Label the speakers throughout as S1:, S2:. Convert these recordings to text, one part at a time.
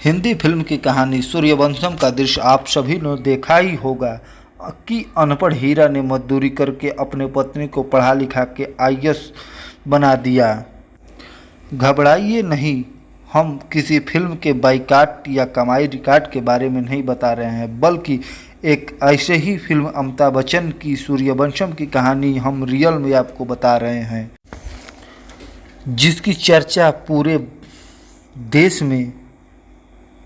S1: Hindi film की कहानी सूर्यवंशम का दृश्य आप सभी ने देखा ही होगा कि अनपढ़ हीरा ने मजदूरी करके अपने पत्नी को पढ़ा लिखा के आईएएस बना दिया। घबराइए नहीं, हम किसी फिल्म के बाइकाट या कमाई रिकॉर्ड के बारे में नहीं बता रहे हैं, बल्कि एक ऐसे ही फिल्म अमिताभ बच्चन की सूर्यवंशम की कहानी हम रियल में आपको बता रहे हैं, जिसकी चर्चा पूरे देश में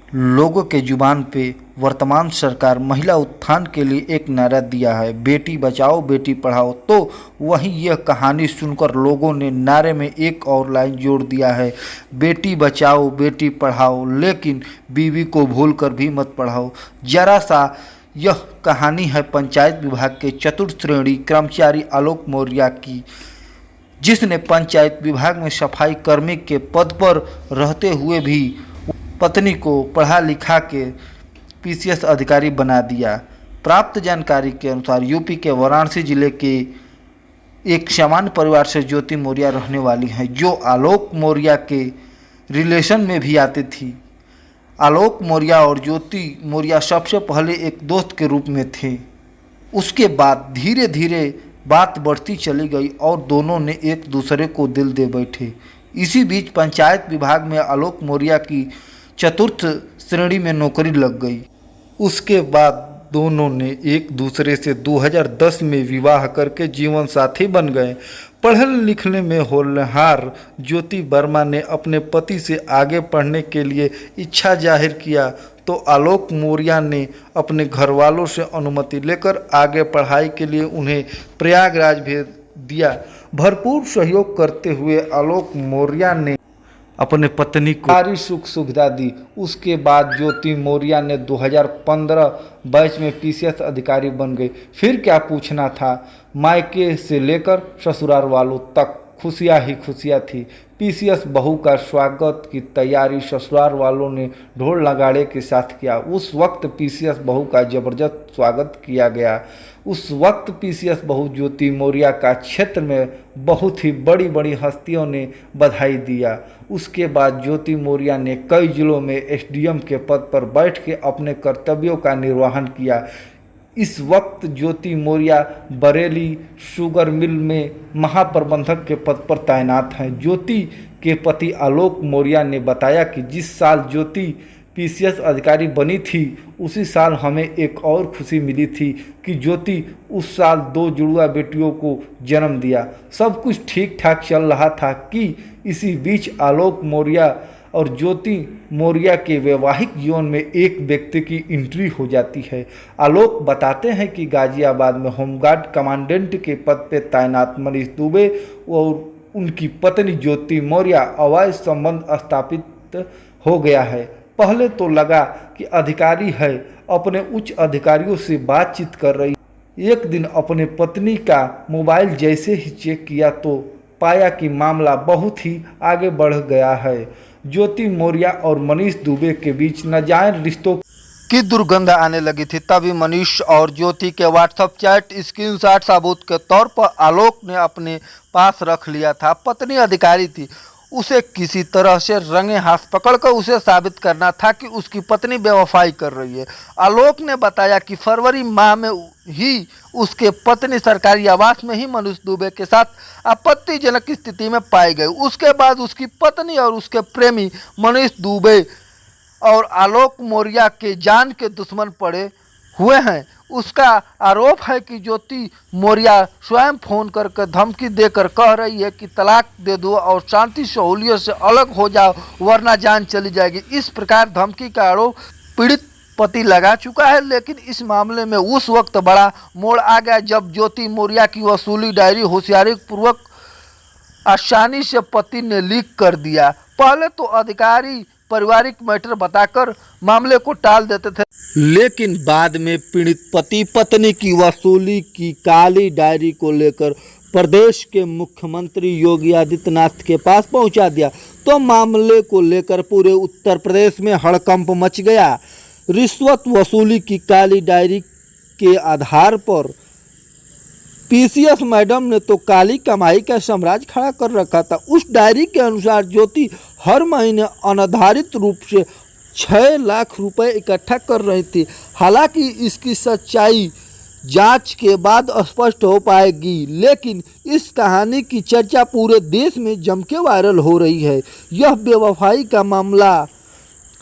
S1: लोगों के जुबान पे वर्तमान सरकार महिला उत्थान के लिए एक नारा दिया है, बेटी बचाओ बेटी पढ़ाओ। तो वहीं यह कहानी सुनकर लोगों ने नारे में एक और लाइन जोड़ दिया है, बेटी बचाओ बेटी पढ़ाओ लेकिन बीवी को भूल कर भी मत पढ़ाओ। जरा सा यह कहानी है पंचायत विभाग के चतुर्थ श्रेणी कर्मचारी आलोक मौर्य की, जिसने पंचायत विभाग में सफाई कर्मी के पद पर रहते हुए भी पत्नी को पढ़ा लिखा के पीसीएस अधिकारी बना दिया। प्राप्त जानकारी के अनुसार यूपी के वाराणसी जिले के एक सामान्य परिवार से ज्योति मौर्य रहने वाली हैं, जो आलोक मौर्य के रिलेशन में भी आती थी। आलोक मौर्य और ज्योति मौर्य सबसे पहले एक दोस्त के रूप में थे। उसके बाद धीरे धीरे बात बढ़ती चली गई और दोनों ने एक दूसरे को दिल दे बैठे। इसी बीच पंचायत विभाग में आलोक मौर्य की चतुर्थ श्रेणी में नौकरी लग गई। उसके बाद दोनों ने एक दूसरे से 2010 में विवाह करके जीवन साथी बन गए। पढ़ने लिखने में होनहार ज्योति वर्मा ने अपने पति से आगे पढ़ने के लिए इच्छा जाहिर किया तो आलोक मौर्य ने अपने घर वालों से अनुमति लेकर आगे पढ़ाई के लिए उन्हें प्रयागराज भेज दिया। भरपूर सहयोग करते हुए आलोक मौर्य ने अपने पत्नी को सारी सुख सुविधा दी। उसके बाद ज्योति मौर्य ने 2015 बैच में पीसीएस अधिकारी बन गई। फिर क्या पूछना था, मायके से लेकर ससुराल वालों तक खुशियाँ ही खुशियाँ थी। पीसीएस बहू का स्वागत की तैयारी ससुराल वालों ने ढोल नगाड़े के साथ किया। उस वक्त पीसीएस बहू का जबरदस्त स्वागत किया गया। उस वक्त पीसीएस बहू ज्योति मौर्य का क्षेत्र में बहुत ही बड़ी बड़ी हस्तियों ने बधाई दिया। उसके बाद ज्योति मौर्य ने कई जिलों में एसडीएम के पद पर बैठ के अपने कर्तव्यों का निर्वहन किया। इस वक्त ज्योति मौर्य बरेली शुगर मिल में महाप्रबंधक के पद पर तैनात हैं। ज्योति के पति आलोक मौर्य ने बताया कि जिस साल ज्योति पीसीएस अधिकारी बनी थी उसी साल हमें एक और खुशी मिली थी कि ज्योति उस साल 2 जुड़वा बेटियों को जन्म दिया। सब कुछ ठीक ठाक चल रहा था कि इसी बीच आलोक मौर्य और ज्योति मौर्य के वैवाहिक जीवन में एक व्यक्ति की एंट्री हो जाती है। आलोक बताते हैं कि गाजियाबाद में होमगार्ड कमांडेंट के पद पर तैनात मनीष दुबे और उनकी पत्नी ज्योति मौर्य अवैध संबंध स्थापित हो गया है। पहले तो लगा कि अधिकारी है, अपने उच्च अधिकारियों से बातचीत कर रही। एक दिन अपने पत्नी का मोबाइल जैसे ही चेक किया तो पाया कि मामला बहुत ही आगे बढ़ गया है। ज्योति मौर्य और मनीष दुबे के बीच नाजायज रिश्तों की दुर्गंध आने लगी थी। तभी मनीष और ज्योति के व्हाट्सएप चैट स्क्रीनशॉट सबूत के तौर पर आलोक ने अपने पास रख लिया था। पत्नी अधिकारी थी, उसे किसी तरह से रंगे हाथ पकड़कर उसे साबित करना था कि उसकी पत्नी बेवफाई कर रही है। आलोक ने बताया कि फरवरी माह में ही उसके पत्नी सरकारी आवास में ही मनीष दुबे के साथ आपत्तिजनक स्थिति में पाई गई। उसके बाद उसकी पत्नी और उसके प्रेमी मनीष दुबे और आलोक मौर्य के जान के दुश्मन पड़े हुए हैं। उसका आरोप है कि ज्योति मौर्य स्वयं फोन करके धमकी देकर कह रही है कि तलाक दे दो और शांति सहूलियत से अलग हो जाओ वरना जान चली जाएगी। इस प्रकार धमकी का आरोप पीड़ित पति लगा चुका है। लेकिन इस मामले में उस वक्त बड़ा मोड़ आ गया जब ज्योति मौर्य की वसूली डायरी होशियारी पूर्वक आसानी से पति ने लीक कर दिया। पहले तो अधिकारी पारिवारिक मैटर बताकर मामले को टाल देते थे, लेकिन बाद में पीड़ित पति पत्नी की वसूली की काली डायरी को लेकर प्रदेश के मुख्यमंत्री योगी आदित्यनाथ के पास पहुंचा दिया तो मामले को लेकर पूरे उत्तर प्रदेश में हड़कंप मच गया। रिश्वत वसूली की काली डायरी के आधार पर पीसीएस मैडम ने तो काली कमाई का साम्राज्य खड़ा कर रखा था। उस डायरी के अनुसार ज्योति हर महीने अनाधारित रूप से 6 लाख रुपए इकट्ठा कर रही थी। हालांकि इसकी सच्चाई जांच के बाद स्पष्ट हो पाएगी, लेकिन इस कहानी की चर्चा पूरे देश में जम के वायरल हो रही है। यह बेवफाई का मामला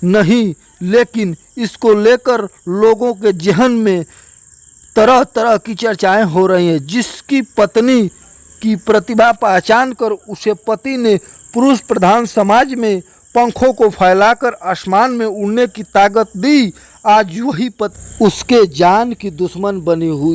S1: नहीं, लेकिन इसको लेकर लोगों के जहन में तरह तरह की चर्चाएं हो रही हैं। जिसकी पत्नी की प्रतिभा पहचान कर उसे पति ने पुरुष प्रधान समाज में पंखों को फैलाकर आसमान में उड़ने की ताकत दी, आज वही पत्नी उसके जान की दुश्मन बनी हुई